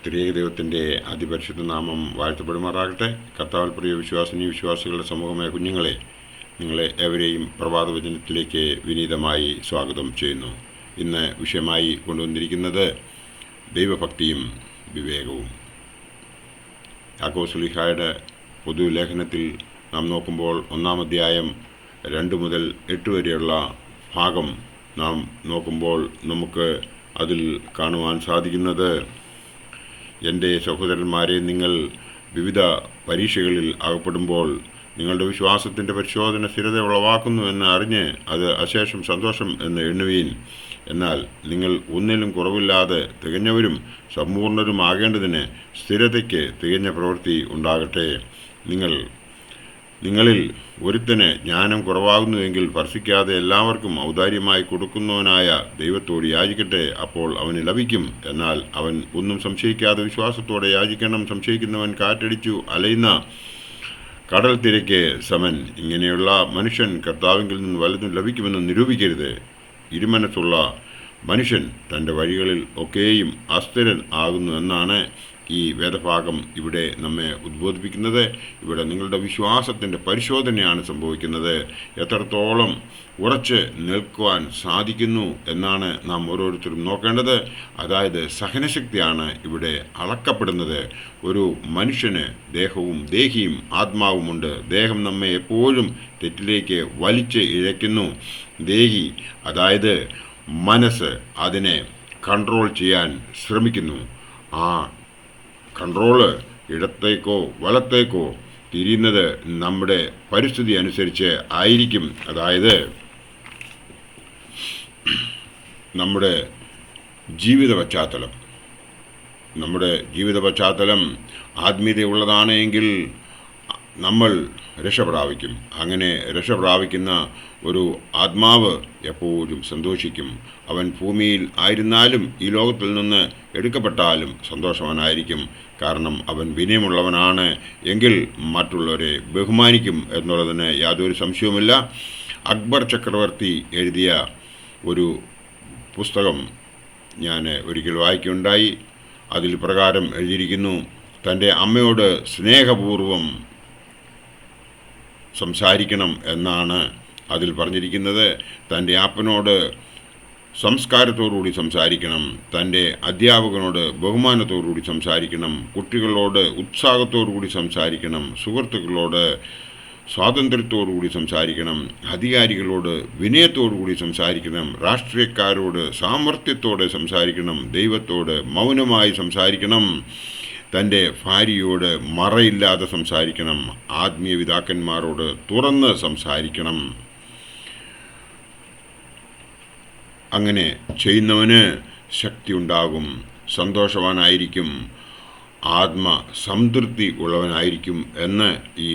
ത്രിയേക ദൈവത്തിൻ്റെ അതിപരിശുദ്ധ നാമം വാഴ്ത്തപ്പെടുമാറാകട്ടെ. കർത്താവിൽ പ്രിയ വിശ്വാസികളുടെ സമൂഹമായ കുഞ്ഞുങ്ങളെ, നിങ്ങളെ ഏവരെയും പ്രഭാതവചനത്തിലേക്ക് വിനീതമായി സ്വാഗതം ചെയ്യുന്നു. ഇന്ന് വിഷയമായി കൊണ്ടുവന്നിരിക്കുന്നത് ദൈവഭക്തിയും വിവേകവും. യാക്കോബ് ശ്ലീഹായുടെ പൊതുലേഖനത്തിൽ നാം നോക്കുമ്പോൾ 1-ാം അധ്യായം 2 മുതൽ 8 വരെയുള്ള ഭാഗം നാം നോക്കുമ്പോൾ നമുക്ക് അതിൽ കാണുവാൻ സാധിക്കുന്നത്, എൻ്റെ സഹോദരന്മാരെ, നിങ്ങൾ വിവിധ പരീക്ഷകളിൽ അകപ്പെടുമ്പോൾ നിങ്ങളുടെ വിശ്വാസത്തിൻ്റെ പരിശോധന സ്ഥിരത ഉളവാക്കുന്നുവെന്ന് അറിഞ്ഞ് അത് അശേഷം സന്തോഷം എന്ന് എണ്ണുവീൻ. എന്നാൽ നിങ്ങൾ ഒന്നിലും കുറവില്ലാതെ തികഞ്ഞവരും സമ്പൂർണ്ണരുമാകേണ്ടതിന് സ്ഥിരതയ്ക്ക് തികഞ്ഞ പ്രവൃത്തി ഉണ്ടാകട്ടെ. നിങ്ങളിൽ ഒരുത്തന് ജ്ഞാനം കുറവാകുന്നുവെങ്കിൽ ഭർഷിക്കാതെ എല്ലാവർക്കും ഔദാര്യമായി കൊടുക്കുന്നവനായ ദൈവത്തോട് യാചിക്കട്ടെ, അപ്പോൾ അവന് ലഭിക്കും. എന്നാൽ അവൻ ഒന്നും സംശയിക്കാതെ വിശ്വാസത്തോടെ യാചിക്കണം. സംശയിക്കുന്നവൻ കാറ്റടിച്ചു അലയുന്ന കടൽ തിരയ്ക്ക് സമൻ. ഇങ്ങനെയുള്ള മനുഷ്യൻ കർത്താവിങ്കിൽ നിന്ന് വല്ലതും ലഭിക്കുമെന്ന് നിരൂപിക്കരുത്. ഇരുമനസ്സുള്ള മനുഷ്യൻ തൻ്റെ വഴികളിൽ ഒക്കെയും അസ്ഥിരൻ ആകുന്നു എന്നാണ് ഈ വേദഭാഗം ഇവിടെ നമ്മെ ഉദ്ബോധിപ്പിക്കുന്നത്. ഇവിടെ നിങ്ങളുടെ വിശ്വാസത്തിൻ്റെ പരിശോധനയാണ് സംഭവിക്കുന്നത്. എത്രത്തോളം ഉറച്ച് നിൽക്കുവാൻ സാധിക്കുന്നു എന്നാണ് നാം ഓരോരുത്തരും നോക്കേണ്ടത്. അതായത് സഹനശക്തിയാണ് ഇവിടെ അളക്കപ്പെടുന്നത്. ഒരു മനുഷ്യന് ദേഹവും ദേഹിയും ആത്മാവുമുണ്ട്. ദേഹം നമ്മെ എപ്പോഴും തെറ്റിലേക്ക് വലിച്ച് ഇഴയ്ക്കുന്നു. ദേഹി, അതായത് മനസ്സ്, അതിനെ കൺട്രോൾ ചെയ്യാൻ ശ്രമിക്കുന്നു. ആ കൺട്രോള് ഇടത്തേക്കോ വലത്തേക്കോ തിരിയുന്നത് നമ്മുടെ പരിസ്ഥിതി അനുസരിച്ച് ആയിരിക്കും. അതായത് നമ്മുടെ ജീവിത പശ്ചാത്തലം ആത്മീയതയുള്ളതാണ് എങ്കിൽ നമ്മൾ രക്ഷപ്രാപിക്കും. അങ്ങനെ രക്ഷപ്രാപിക്കുന്ന ഒരു ആത്മാവ് എപ്പോഴും സന്തോഷിക്കും. അവൻ ഭൂമിയിൽ ആയിരുന്നാലും ഈ ലോകത്തിൽ നിന്ന് എടുക്കപ്പെട്ടാലും സന്തോഷവാനായിരിക്കും. കാരണം അവൻ വിനയമുള്ളവനാണ് എങ്കിൽ മറ്റുള്ളവരെ ബഹുമാനിക്കും എന്നുള്ളതിന് യാതൊരു സംശയവുമില്ല. അക്ബർ ചക്രവർത്തി എഴുതിയ ഒരു പുസ്തകം ഞാൻ ഒരിക്കൽ വായിക്കുകയുണ്ടായി. അതിൽ പ്രകാരം എഴുതിയിരിക്കുന്നു: തൻ്റെ അമ്മയോട് സ്നേഹപൂർവം സംസാരിക്കണം എന്നാണ് അതിൽ പറഞ്ഞിരിക്കുന്നത്. തൻ്റെ അപ്പനോട് സംസ്കാരത്തോടുകൂടി സംസാരിക്കണം. തൻ്റെ അധ്യാപകനോട് ബഹുമാനത്തോടുകൂടി സംസാരിക്കണം. കുട്ടികളോട് ഉത്സാഹത്തോടുകൂടി സംസാരിക്കണം. സുഹൃത്തുക്കളോട് സ്വാതന്ത്ര്യത്തോടുകൂടി സംസാരിക്കണം. അധികാരികളോട് വിനയത്തോടുകൂടി സംസാരിക്കണം. രാഷ്ട്രീയക്കാരോട് സാമർത്ഥ്യത്തോടെ സംസാരിക്കണം. ദൈവത്തോട് മൗനമായി സംസാരിക്കണം. തൻ്റെ ഭാര്യയോട് മറയില്ലാതെ സംസാരിക്കണം. ആത്മീയ പിതാക്കന്മാരോട് തുറന്ന് സംസാരിക്കണം. അങ്ങനെ ചെയ്യുന്നവന് ശക്തി ഉണ്ടാകും, സന്തോഷവാനായിരിക്കും, ആത്മസംതൃപ്തി ഉള്ളവനായിരിക്കും എന്ന് ഈ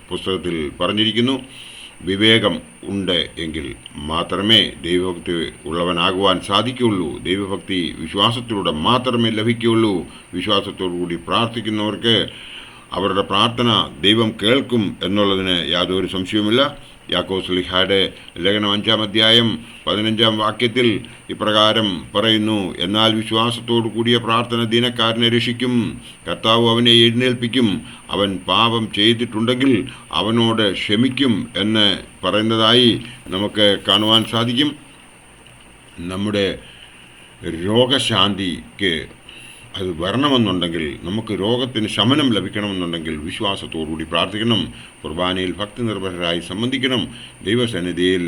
പുസ്തകത്തിൽ പറഞ്ഞിരിക്കുന്നു. വിവേകം ഉണ്ട് എങ്കിൽ മാത്രമേ ദൈവഭക്തി ഉള്ളവനാകുവാൻ സാധിക്കുകയുള്ളൂ. ദൈവഭക്തി വിശ്വാസത്തിലൂടെ മാത്രമേ ലഭിക്കുകയുള്ളൂ. വിശ്വാസത്തോടുകൂടി പ്രാർത്ഥിക്കുന്നവർക്ക് അവരുടെ പ്രാർത്ഥന ദൈവം കേൾക്കും എന്നുള്ളതിന് യാതൊരു സംശയവുമില്ല. യാക്കോബ് ശ്ലീഹായുടെ ലേഖനം 5-ാം അധ്യായം 15-ാം വാക്യത്തിൽ ഇപ്രകാരം പറയുന്നു: എന്നാൽ വിശ്വാസത്തോടു കൂടിയ പ്രാർത്ഥന ദീനക്കാരനെ രക്ഷിക്കും. കർത്താവ് അവനെ എഴുന്നേൽപ്പിക്കും. അവൻ പാപം ചെയ്തിട്ടുണ്ടെങ്കിൽ അവനോട് ക്ഷമിക്കും എന്ന് പറയുന്നതായി നമുക്ക് കാണുവാൻ സാധിക്കും. നമ്മുടെ രോഗശാന്തിക്ക് അത് വരണമെന്നുണ്ടെങ്കിൽ, നമുക്ക് രോഗത്തിന് ശമനം ലഭിക്കണമെന്നുണ്ടെങ്കിൽ വിശ്വാസത്തോടുകൂടി പ്രാർത്ഥിക്കണം. കുർബാനയിൽ ഭക്തി നിർഭരരായി സംബന്ധിക്കണം. ദൈവസന്നിധിയിൽ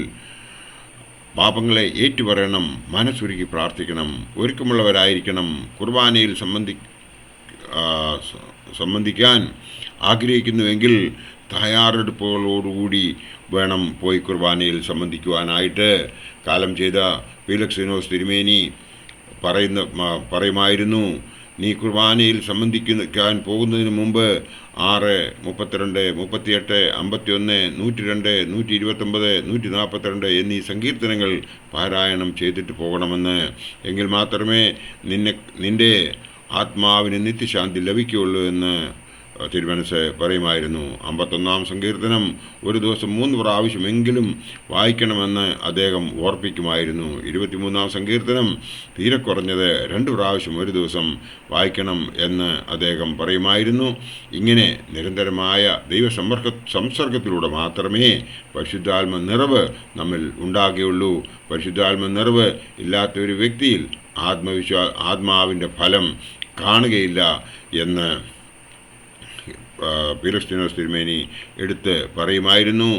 പാപങ്ങളെ ഏറ്റുപറയണം. മനസ്സുരുക്കി പ്രാർത്ഥിക്കണം. ഒരുക്കമുള്ളവരായിരിക്കണം. കുർബാനയിൽ സംബന്ധിക്കാൻ ആഗ്രഹിക്കുന്നുവെങ്കിൽ തയ്യാറെടുപ്പുകളോടുകൂടി വേണം പോയി കുർബാനയിൽ സംബന്ധിക്കുവാനായിട്ട്. കാലം ചെയ്ത പീലക്സിനോസ് തിരുമേനി പറയുമായിരുന്നു: നീ കുർബാനയിൽ സംബന്ധിക്കാൻ പോകുന്നതിന് മുമ്പ് 6, 32, 38, 51, 102, 129, 142 എന്നീ സങ്കീർത്തനങ്ങൾ പാരായണം ചെയ്തിട്ട് പോകണമെന്ന്. എങ്കിൽ മാത്രമേ നിന്റെ ആത്മാവിന് നിത്യശാന്തി ലഭിക്കുകയുള്ളൂ എന്ന് തിരുമനസ് പറയുമായിരുന്നു. 51-ാം സങ്കീർത്തനം ഒരു ദിവസം 3 പ്രാവശ്യമെങ്കിലും വായിക്കണമെന്ന് അദ്ദേഹം ഓർപ്പിക്കുമായിരുന്നു. 23-ാം സങ്കീർത്തനം തീരെ കുറഞ്ഞത് 2 പ്രാവശ്യം ഒരു ദിവസം വായിക്കണം എന്ന് അദ്ദേഹം പറയുമായിരുന്നു. ഇങ്ങനെ നിരന്തരമായ സംസർഗത്തിലൂടെ മാത്രമേ പരിശുദ്ധാത്മ നിറവ് നമ്മിൽ ഉണ്ടാകുകയുള്ളൂ. പരിശുദ്ധാത്മ നിറവ് ഇല്ലാത്ത ഒരു വ്യക്തിയിൽ ആത്മാവിൻ്റെ ഫലം കാണുകയില്ല എന്ന് പീലക്സ്തീനോസ് തിരുമേനി എടുത്ത് പറയുമായിരുന്നു.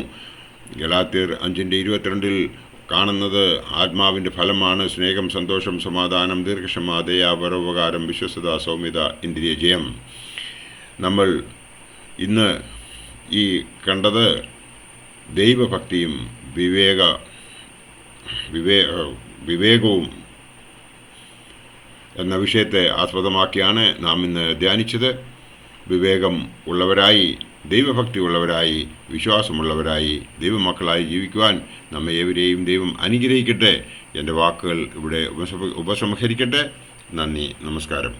ഗലാത്യർ 5:22 കാണുന്നത് ആത്മാവിൻ്റെ ഫലമാണ് സ്നേഹം, സന്തോഷം, സമാധാനം, ദീർഘക്ഷമ, ദയ, പരോപകാരം, വിശ്വസ്തത, സൗമ്യത, ഇന്ദ്രിയജയം. നമ്മൾ ഇന്ന് ഈ കണ്ടത് ദൈവഭക്തിയും വിവേകവും എന്ന വിഷയത്തെ ആസ്പദമാക്കിയാണ് നാം ഇന്ന് ധ്യാനിച്ചത്. വിവേകം ഉള്ളവരായി, ദൈവഭക്തി ഉള്ളവരായി, വിശ്വാസമുള്ളവരായി, ദൈവമക്കളായി ജീവിക്കുവാൻ നമ്മെ ഏവരെയും ദൈവം അനുഗ്രഹിക്കട്ടെ. എൻ്റെ വാക്കുകൾ ഇവിടെ ഉപസംഹരിക്കട്ടെ. നന്ദി, നമസ്കാരം.